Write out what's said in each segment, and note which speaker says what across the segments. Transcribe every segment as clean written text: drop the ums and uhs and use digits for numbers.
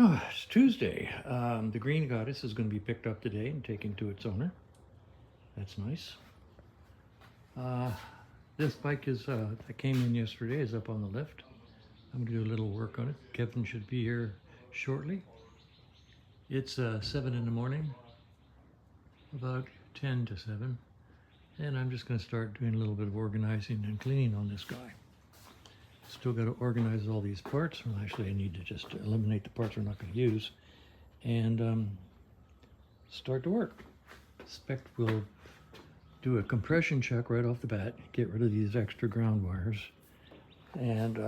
Speaker 1: Oh, it's Tuesday. The Green Goddess is going to be picked up today and taken to its owner. That's nice. This bike that came in yesterday is up on the lift. I'm going to do a little work on it. Kevin should be here shortly. It's 7 in the morning, about 10 to 7. And I'm just going to start doing a little bit of organizing and cleaning on this guy. Still got to organize all these parts. Well, actually, I need to just eliminate the parts we're not going to use and start to work. Expect we'll do a compression check right off the bat, get rid of these extra ground wires. And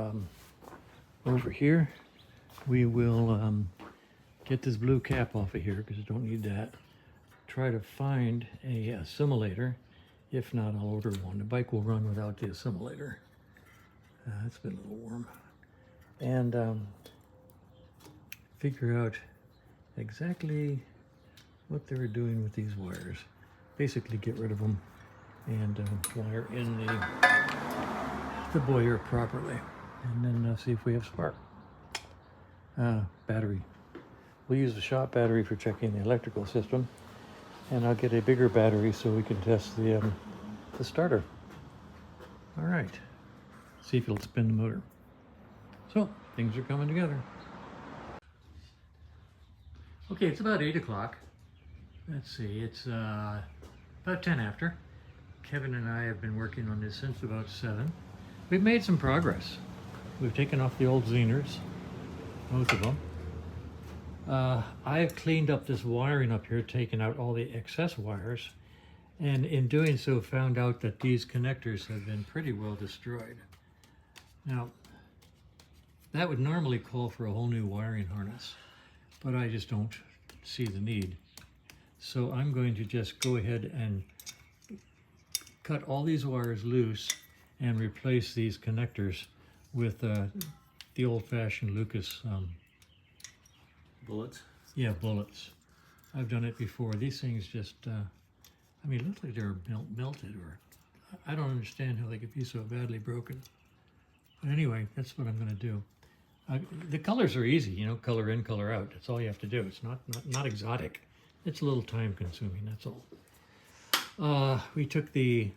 Speaker 1: over here, we will get this blue cap off of here because I don't need that. Try to find a assimilator. If not, I'll order one. The bike will run without the assimilator. It's been a little warm. And figure out exactly what they were doing with these wires. Basically get rid of them and wire in the boiler properly. And then see if we have spark. Battery. We'll use the shop battery for checking the electrical system. And I'll get a bigger battery so we can test the starter. All right. See if it'll spin the motor. So, things are coming together. Okay, it's about 8 o'clock. Let's see, it's about 10 after. Kevin and I have been working on this since about 7. We've made some progress. We've taken off the old Zehners, both of them. I've cleaned up this wiring up here, taken out all the excess wires, and in doing so found out that these connectors have been pretty well destroyed. Now, that would normally call for a whole new wiring harness, but I just don't see the need. So I'm going to just go ahead and cut all these wires loose and replace these connectors with the old-fashioned Lucas
Speaker 2: bullets.
Speaker 1: Yeah, bullets. I've done it before. These things just, I mean, look like they're melted, or I don't understand how they could be so badly broken. But anyway, that's what I'm going to do. The colors are easy, you know, color in, color out. That's all you have to do. It's not exotic. It's a little time consuming, that's all. We took the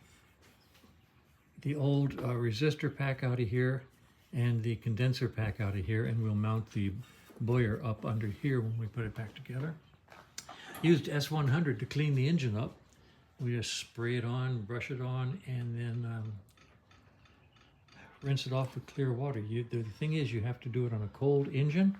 Speaker 1: old resistor pack out of here and the condenser pack out of here, and we'll mount the boiler up under here when we put it back together. Used S100 to clean the engine up. We just spray it on, brush it on, and then rinse it off with clear water. The thing is, you have to do it on a cold engine,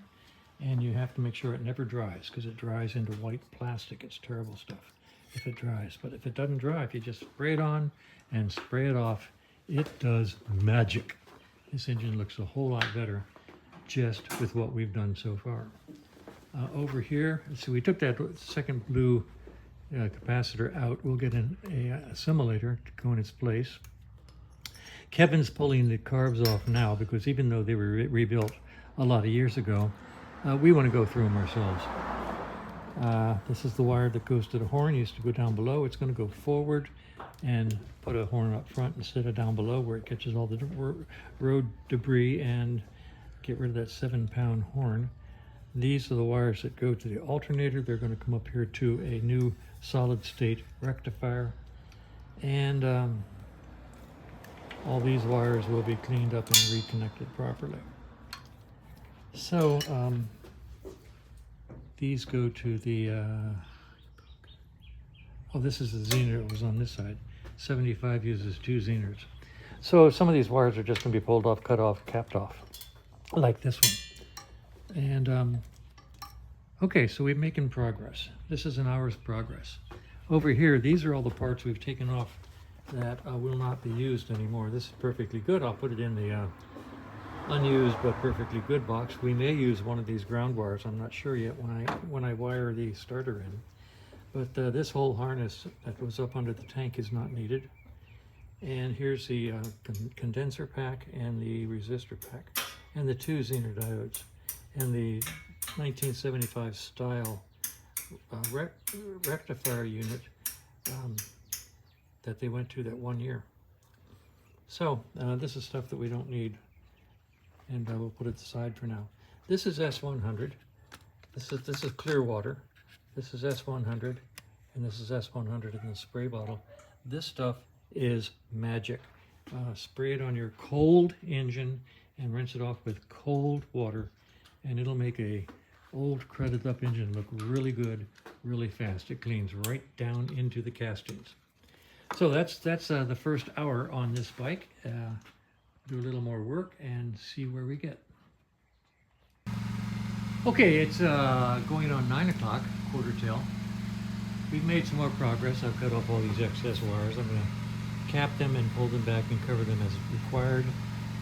Speaker 1: and you have to make sure it never dries, because it dries into white plastic. It's terrible stuff if it dries. But if it doesn't dry, if you just spray it on and spray it off, it does magic. This engine looks a whole lot better just with what we've done so far. Over here, so we took that second blue capacitor out. We'll get a assimilator to go in its place. Kevin's pulling the carbs off now because even though they were rebuilt a lot of years ago, we want to go through them ourselves. This is the wire that goes to the horn. It used to go down below. It's going to go forward and put a horn up front instead of down below where it catches all the road debris and get rid of that 7-pound horn. These are the wires that go to the alternator. They're going to come up here to a new solid state rectifier. And all these wires will be cleaned up and reconnected properly. So these go to the, oh, this is the Zener that was on this side. 75 uses 2 Zeners. So some of these wires are just going to be pulled off, cut off, capped off, like this one. And okay, so we're making progress. This is an hour's progress. Over here, these are all the parts we've taken off that will not be used anymore. This is perfectly good. I'll put it in the unused but perfectly good box. We may use one of these ground wires. I'm not sure yet when I wire the starter in. But this whole harness that was up under the tank is not needed. And here's the condenser pack and the resistor pack and the 2 Zener diodes and the 1975 style rectifier unit that they went to that one year. So this is stuff that we don't need, and we'll put it aside for now. This is S100. This is clear water. This is S100, and this is S100 in the spray bottle. This stuff is magic. Spray it on your cold engine and rinse it off with cold water, and it'll make a old crudded up engine look really good, really fast. It cleans right down into the castings. So that's the first hour on this bike. Do a little more work and see where we get. Okay, it's going on 9 o'clock, quarter till. We've made some more progress. I've cut off all these excess wires. I'm going to cap them and pull them back and cover them as required.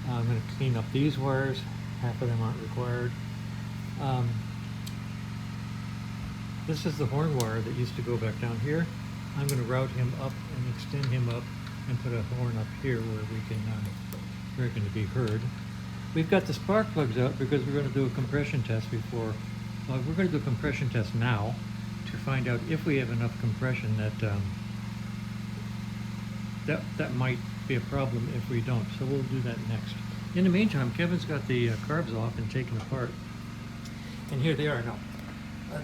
Speaker 1: I'm going to clean up these wires. Half of them aren't required. This is the horn wire that used to go back down here. I'm going to route him up and extend him up and put a horn up here where we can be heard. We've got the spark plugs out because we're going to do a compression test before. Well, we're going to do a compression test now to find out if we have enough compression that might be a problem if we don't. So we'll do that next. In the meantime, Kevin's got the carbs off and taken apart, and here they are now.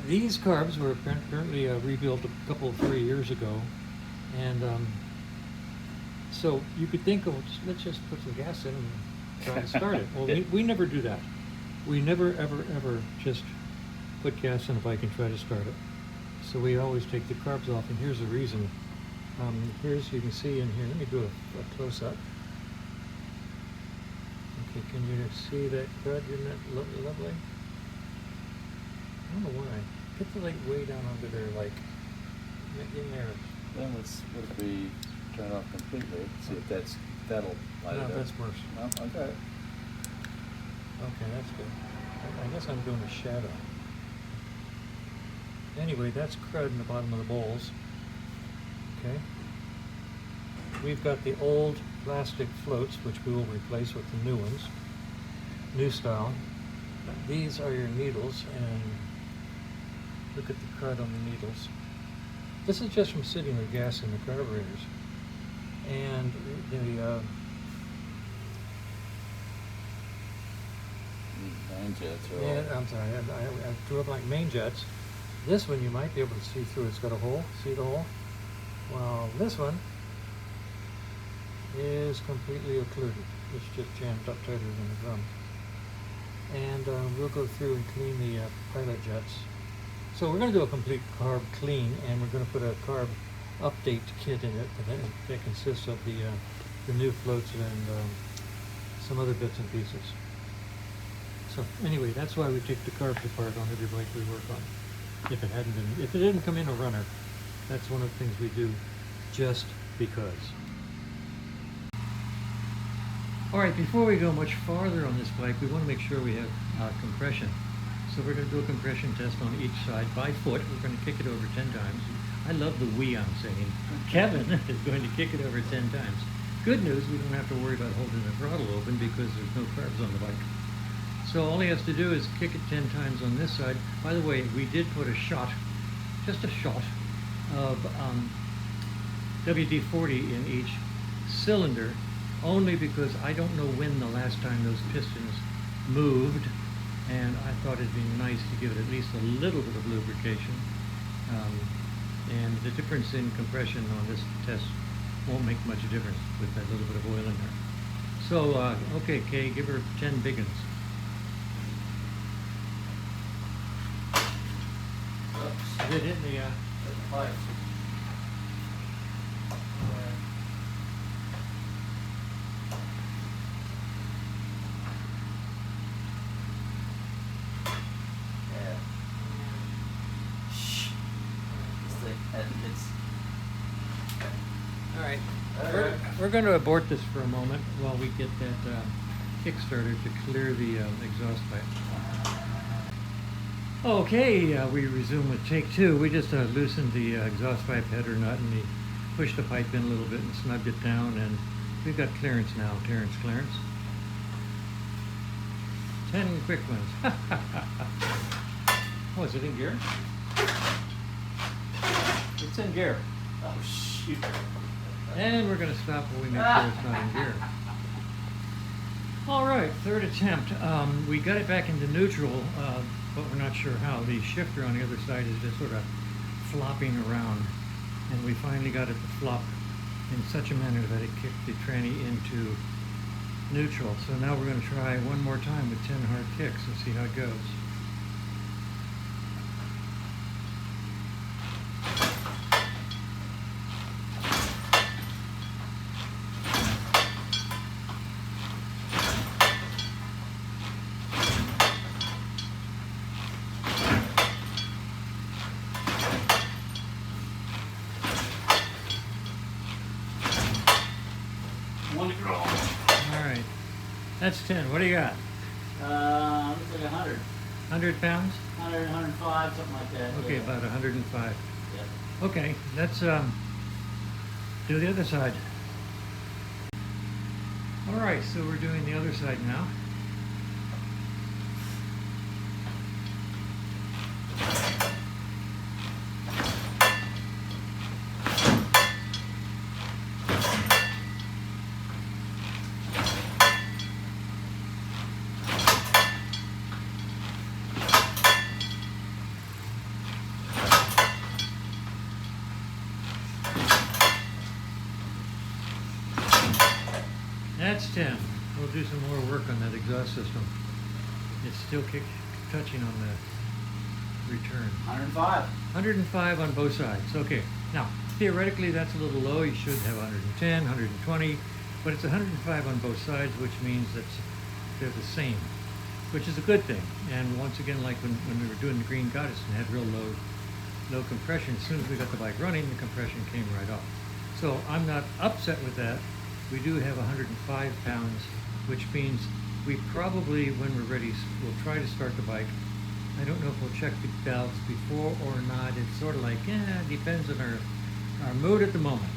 Speaker 1: These carbs were apparently rebuilt a 3 years ago, and so you could think, oh, let's just put some gas in and try to start it. Well, we never do that. We never, ever just put gas in a bike and try to start it. So we always take the carbs off, and here's the reason. Here's, you can see in here, let me do a close-up. Okay, can you see that crud? Isn't that lovely? I don't know why. Get the light way down under there, like, in there.
Speaker 2: Then would it be turned off completely? See if that'll light it up.
Speaker 1: No, that's worse.
Speaker 2: No? Okay.
Speaker 1: Okay, that's good. I guess I'm doing a shadow. Anyway, that's crud in the bottom of the bowls. Okay. We've got the old plastic floats, which we will replace with the new ones. New style. These are your needles, and look at the crud on the needles. This is just from sitting with gas in the carburetors. And the
Speaker 2: main jets are
Speaker 1: yeah, I'm sorry, I drew up like main jets. This one you might be able to see through. It's got a hole. See the hole? Well, this one is completely occluded. It's just jammed up tighter than the drum. And we'll go through and clean the pilot jets. So we're going to do a complete carb clean, and we're going to put a carb update kit in it that consists of the new floats and some other bits and pieces. So anyway, that's why we take the carbs apart on every bike we work on. If it didn't come in a runner, that's one of the things we do just because. All right, before we go much farther on this bike, we want to make sure we have compression. So we're going to do a compression test on each side by foot. We're going to kick it over 10 times. I love the we I'm saying. Kevin is going to kick it over 10 times. Good news, we don't have to worry about holding the throttle open because there's no carbs on the bike. So all he has to do is kick it 10 times on this side. By the way, we did put a shot, just a shot, of WD-40 in each cylinder, only because I don't know when the last time those pistons moved, and I thought it'd be nice to give it at least a little bit of lubrication. And the difference in compression on this test won't make much difference with that little bit of oil in there. So, okay, Kay, give her 10 big ones. Oops. Is it hitting the pipe? We're going to abort this for a moment while we get that Kickstarter to clear the exhaust pipe. Okay, we resume with take two. We just loosened the exhaust pipe header nut, and we pushed the pipe in a little bit and snugged it down, and we've got clearance now, clearance. 10 quick ones. Oh, is it in gear? It's in gear.
Speaker 2: Oh, shoot.
Speaker 1: And we're going to stop when we make sure it's not in gear. All right, third attempt. We got it back into neutral. but we're not sure how. The shifter on the other side is just sort of flopping around, and we finally got it to flop in such a manner that it kicked the tranny into neutral. So now we're going to try one more time with 10 hard kicks and see how it goes.
Speaker 3: One to grow.
Speaker 1: All right, that's 10. What do you got?
Speaker 3: Looks like 100.
Speaker 1: 100 pounds?
Speaker 3: 100, 105, something like that.
Speaker 1: Okay,
Speaker 3: yeah.
Speaker 1: about 105.
Speaker 3: Yep.
Speaker 1: Okay, let's do the other side. All right, so we're doing the other side now. That's 10. We'll do some more work on that exhaust system. It's still touching on the return.
Speaker 3: 105.
Speaker 1: 105 on both sides. Okay. Now, theoretically, that's a little low. You should have 110, 120, but it's 105 on both sides, which means that they're the same, which is a good thing. And once again, like when we were doing the Green Goddess and had real low compression, as soon as we got the bike running, the compression came right off. So I'm not upset with that. We do have 105 pounds, which means we probably, when we're ready, we'll try to start the bike. I don't know if we'll check the valves before or not. It's sort of like, depends on our mood at the moment.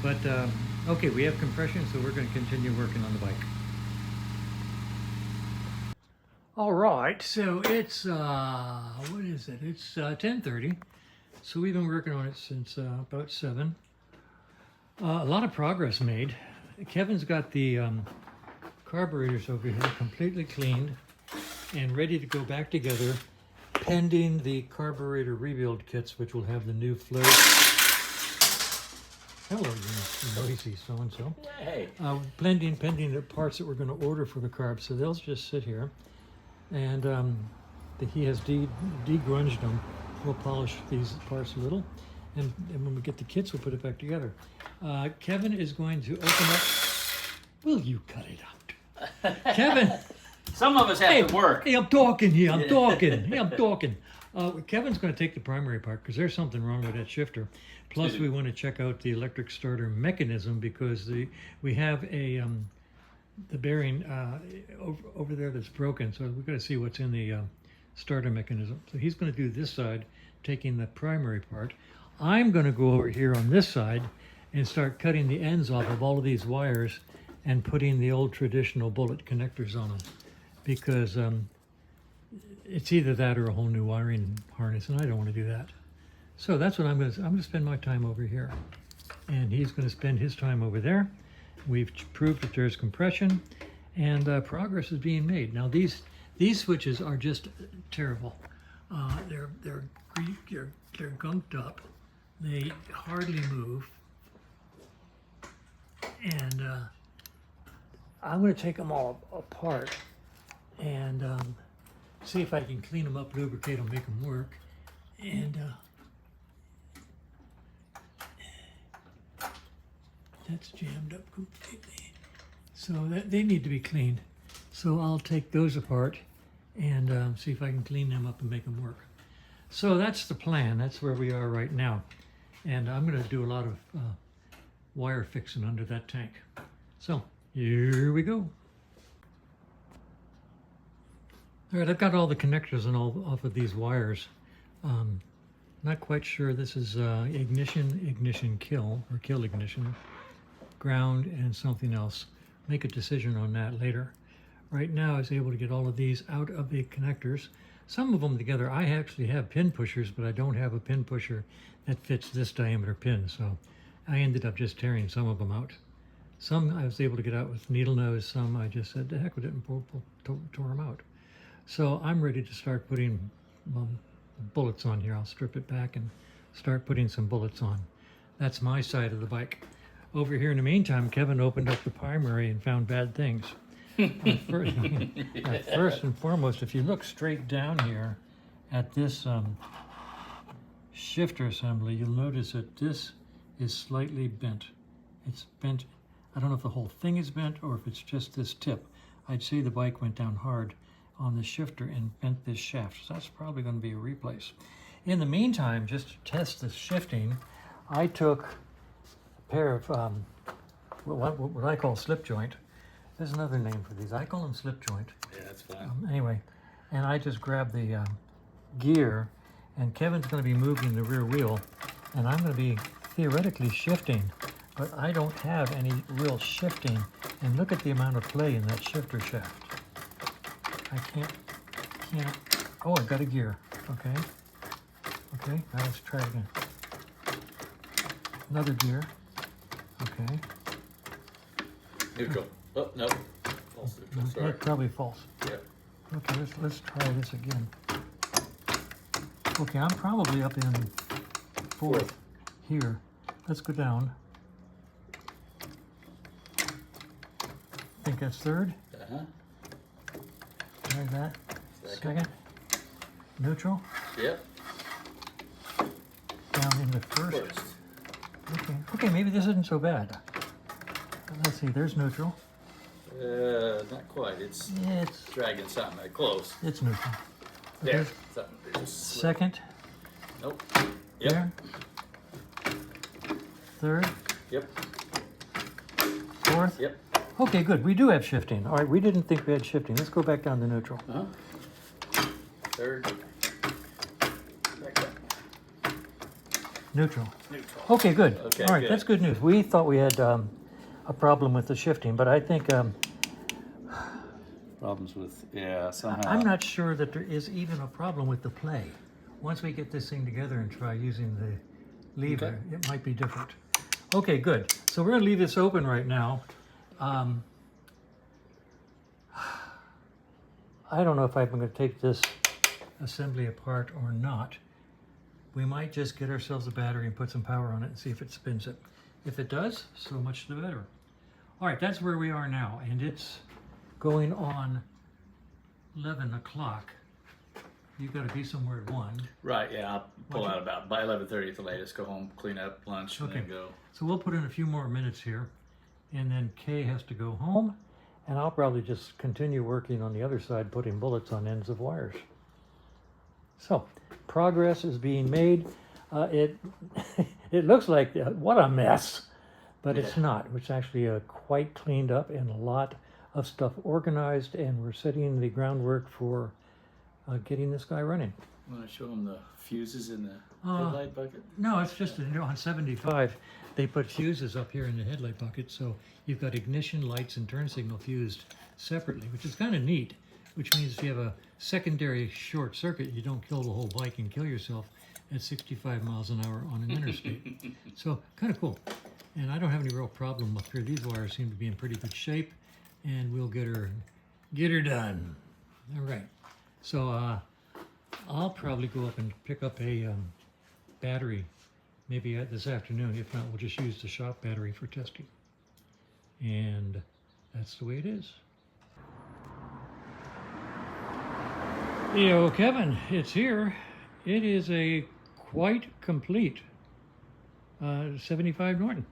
Speaker 1: But, okay, we have compression, so we're going to continue working on the bike. All right, so it's, what is it? It's 10:30. So we've been working on it since about 7. A lot of progress made. Kevin's got the carburetors over here completely cleaned and ready to go back together, pending the carburetor rebuild kits, which will have the new float. Hello, you noisy so-and-so.
Speaker 3: Hey.
Speaker 1: Pending the parts that we're going to order for the carbs, so they'll just sit here. And he has de-grunged them. We'll polish these parts a little. And when we get the kits, we'll put it back together. Kevin is going to open up. Will you cut it out? Kevin!
Speaker 3: Some of us have to work.
Speaker 1: Hey, I'm talking here. I'm talking. Hey, I'm talking. Kevin's going to take the primary part because there's something wrong with that shifter. Plus, we want to check out the electric starter mechanism because we have the bearing over there that's broken. So we've got to see what's in the starter mechanism. So he's going to do this side, taking the primary part. I'm going to go over here on this side and start cutting the ends off of all of these wires and putting the old traditional bullet connectors on them, because it's either that or a whole new wiring harness, and I don't want to do that. So that's what I'm going to spend my time over here, and he's going to spend his time over there. We've proved that there's compression, and progress is being made. Now these switches are just terrible. They're gunked up. They hardly move, and I'm going to take them all apart and see if I can clean them up, lubricate them, make them work. And that's jammed up completely. So they need to be cleaned. So I'll take those apart and see if I can clean them up and make them work. So that's the plan. That's where we are right now. And I'm going to do a lot of wire fixing under that tank. So here we go. All right, I've got all the connectors and all off of these wires. Not quite sure. This is ignition, kill, or kill ignition, ground, and something else. Make a decision on that later. Right now, I was able to get all of these out of the connectors. Some of them together. I actually have pin pushers, but I don't have a pin pusher that fits this diameter pin, so I ended up just tearing some of them out. Some I was able to get out with needle nose, some I just said, the heck with it, and tore them out. So I'm ready to start putting bullets on here. I'll strip it back and start putting some bullets on. That's my side of the bike. Over here in the meantime, Kevin opened up the primary and found bad things. First and foremost, if you look straight down here at this shifter assembly, you'll notice that this is slightly bent. It's bent. I don't know if the whole thing is bent or if it's just this tip. I'd say the bike went down hard on the shifter and bent this shaft. So that's probably going to be a replace. In the meantime, just to test the shifting, I took a pair of what I call slip joint. There's another name for these. I call them slip joint.
Speaker 2: Yeah, that's fine.
Speaker 1: Anyway, and I just grabbed the gear, and Kevin's going to be moving the rear wheel, and I'm going to be theoretically shifting, but I don't have any real shifting. And look at the amount of play in that shifter shaft. I can't, oh, I got a gear, okay. Okay, now let's try it again. Another gear, okay.
Speaker 2: Neutral. Oh, no. False neutral, sorry.
Speaker 1: That's probably false.
Speaker 2: Yep.
Speaker 1: Okay, let's try this again. Okay, I'm probably up in fourth here. Let's go down. Think that's third.
Speaker 2: Uh-huh.
Speaker 1: Try that. Second. Neutral.
Speaker 2: Yep.
Speaker 1: Down into first. Okay. Okay, maybe this isn't so bad. Let's see. There's neutral.
Speaker 2: Not quite. It's
Speaker 1: It's
Speaker 2: dragging something close.
Speaker 1: it's neutral.
Speaker 2: There.
Speaker 1: Okay.
Speaker 2: Something. Just slip.
Speaker 1: Second.
Speaker 2: Nope. Yep.
Speaker 1: There. Third.
Speaker 2: Yep.
Speaker 1: Fourth.
Speaker 2: Yep.
Speaker 1: Okay, good. We do have shifting. All right, we didn't think we had shifting. Let's go back down to neutral.
Speaker 2: Uh-huh. Third. Back up.
Speaker 1: Neutral.
Speaker 2: Neutral.
Speaker 1: Okay, good.
Speaker 2: Okay,
Speaker 1: All right,
Speaker 2: good.
Speaker 1: that's good news. We thought we had a problem with the shifting, but I think
Speaker 2: Problems with, yeah, somehow.
Speaker 1: I'm not sure that there is even a problem with the play. Once we get this thing together and try using the lever,
Speaker 2: Okay.
Speaker 1: it might be different. Okay, good. So we're going to leave this open right now. I don't know if I'm going to take this assembly apart or not. We might just get ourselves a battery and put some power on it and see if it spins it. If it does, so much the better. All right, that's where we are now, and it's going on 11 o'clock. You've got to be somewhere at 1.
Speaker 2: Right, yeah, I'll pull
Speaker 1: What'd
Speaker 2: out about by 11:30 at the latest, go home, clean up, lunch, and
Speaker 1: Okay.
Speaker 2: then go.
Speaker 1: So we'll put in a few more minutes here, and then Kay has to go home, and I'll probably just continue working on the other side, putting bullets on ends of wires. So, progress is being made. It it looks like what a mess, but it's
Speaker 2: Yeah.
Speaker 1: not. It's actually quite cleaned up and a lot of stuff organized, and we're setting the groundwork for getting this guy running.
Speaker 2: Want to show them the fuses in the
Speaker 1: Uh,
Speaker 2: headlight bucket?
Speaker 1: No, it's just on 75, they put fuses up here in the headlight bucket, so you've got ignition, lights, and turn signal fused separately, which is kind of neat, which means if you have a secondary short circuit, you don't kill the whole bike and kill yourself at 65 miles an hour on an interstate. So, kind of cool. And I don't have any real problem up here. These wires seem to be in pretty good shape, and we'll get her done. All right. So, I'll probably go up and pick up a battery maybe this afternoon. If not, we'll just use the shop battery for testing. And that's the way it is. Yo, Kevin, it's here. It is a quite complete 75 Norton.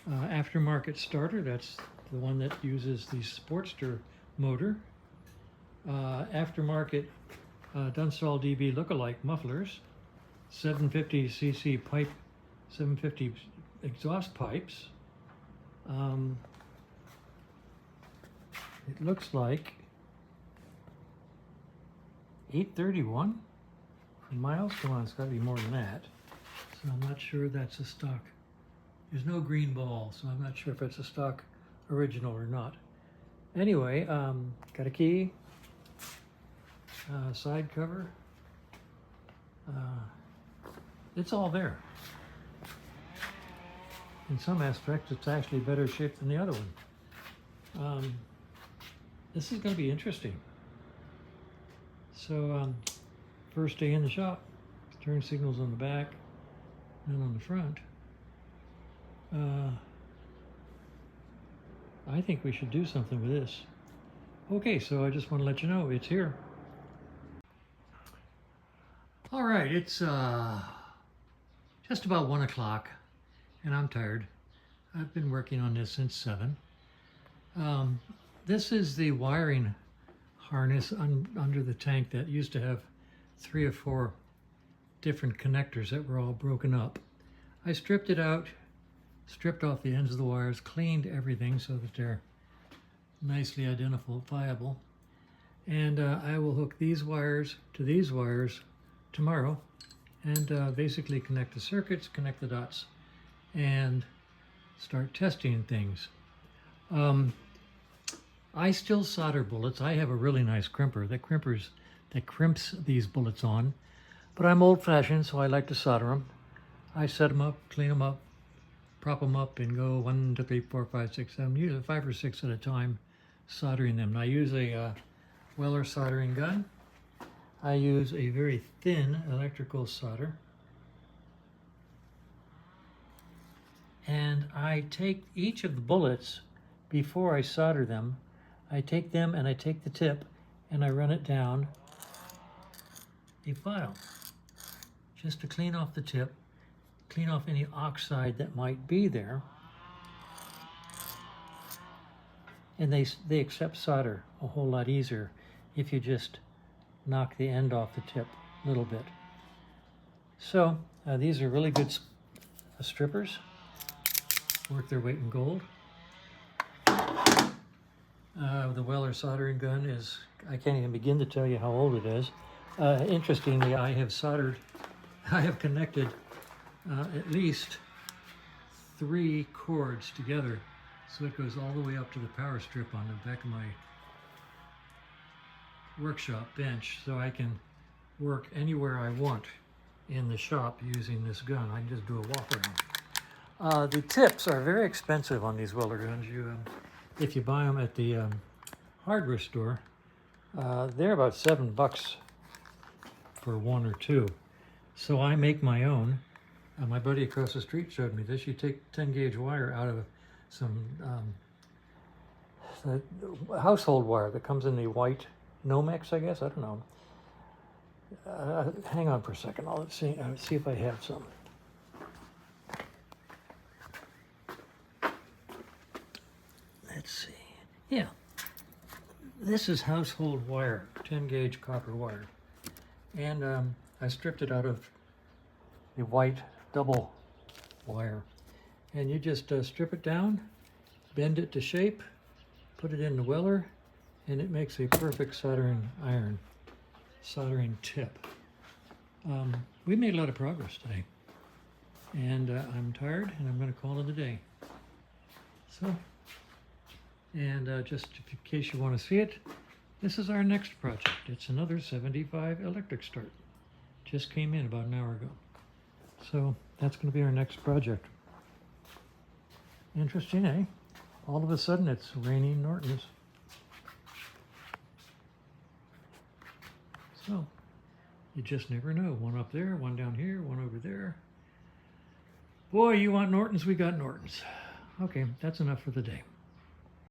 Speaker 1: Aftermarket starter, that's the one that uses the Sportster motor. Aftermarket Dunstall DB lookalike mufflers, 750cc pipe, 750 exhaust pipes. It looks like 831 miles. Come on, it's got to be more than that. So I'm not sure that's a stock. There's no green ball, so I'm not sure if it's a stock original or not. Anyway, got a key. Side cover. It's all there. In some aspects, it's actually better shape than the other one. This is going to be interesting. So first day in the shop, turn signals on the back and on the front. I think we should do something with this. Okay, so I just want to let you know it's here. All right, it's just about 1 o'clock and I'm tired. I've been working on this since 7. This is the wiring harness under the tank that used to have 3 or 4 different connectors that were all broken up. I stripped it out, stripped off the ends of the wires, cleaned everything so that they're nicely identifiable. And I will hook these wires to these wires tomorrow and basically connect the circuits, connect the dots, and start testing things. I still solder bullets. I have a really nice crimper that crimps these bullets on, but I'm old-fashioned, so I like to solder them. I set them up, clean them up, prop them up, and go 1, 2, 3, 4, 5, 6, 7, usually 5 or 6 at a time, soldering them. And I use a Weller soldering gun. I use a very thin electrical solder. And I take each of the bullets before I solder them. I take them and I take the tip and I run it down a file just to clean off the tip, clean off any oxide that might be there. And they accept solder a whole lot easier if you just knock the end off the tip a little bit. So these are really good strippers, worth their weight in gold. The Weller soldering gun is, I can't even begin to tell you how old it is. Interestingly, I have connected at least 3 cords together, so it goes all the way up to the power strip on the back of my workshop bench, so I can work anywhere I want in the shop using this gun. I can just do a walk around. The tips are very expensive on these Weller guns. If you buy them at the hardware store, they're about $7 for 1 or 2. So I make my own. My buddy across the street showed me this. You take 10 gauge wire out of some household wire that comes in the white Nomex, I guess. I don't know. Hang on for a second. I'll see if I have some. Let's see. Yeah. This is household wire, 10 gauge copper wire. And I stripped it out of the white double wire. And you just strip it down, bend it to shape, put it in the Weller, and it makes a perfect soldering iron, soldering tip. We made a lot of progress today. And I'm tired, and I'm going to call it a day. So, and just in case you want to see it, this is our next project. It's another 75 electric start. Just came in about an hour ago. So that's going to be our next project. Interesting, eh? All of a sudden it's raining Nortons. So you just never know. One up there, one down here, one over there. Boy, you want Nortons? We got Nortons. Okay, that's enough for the day.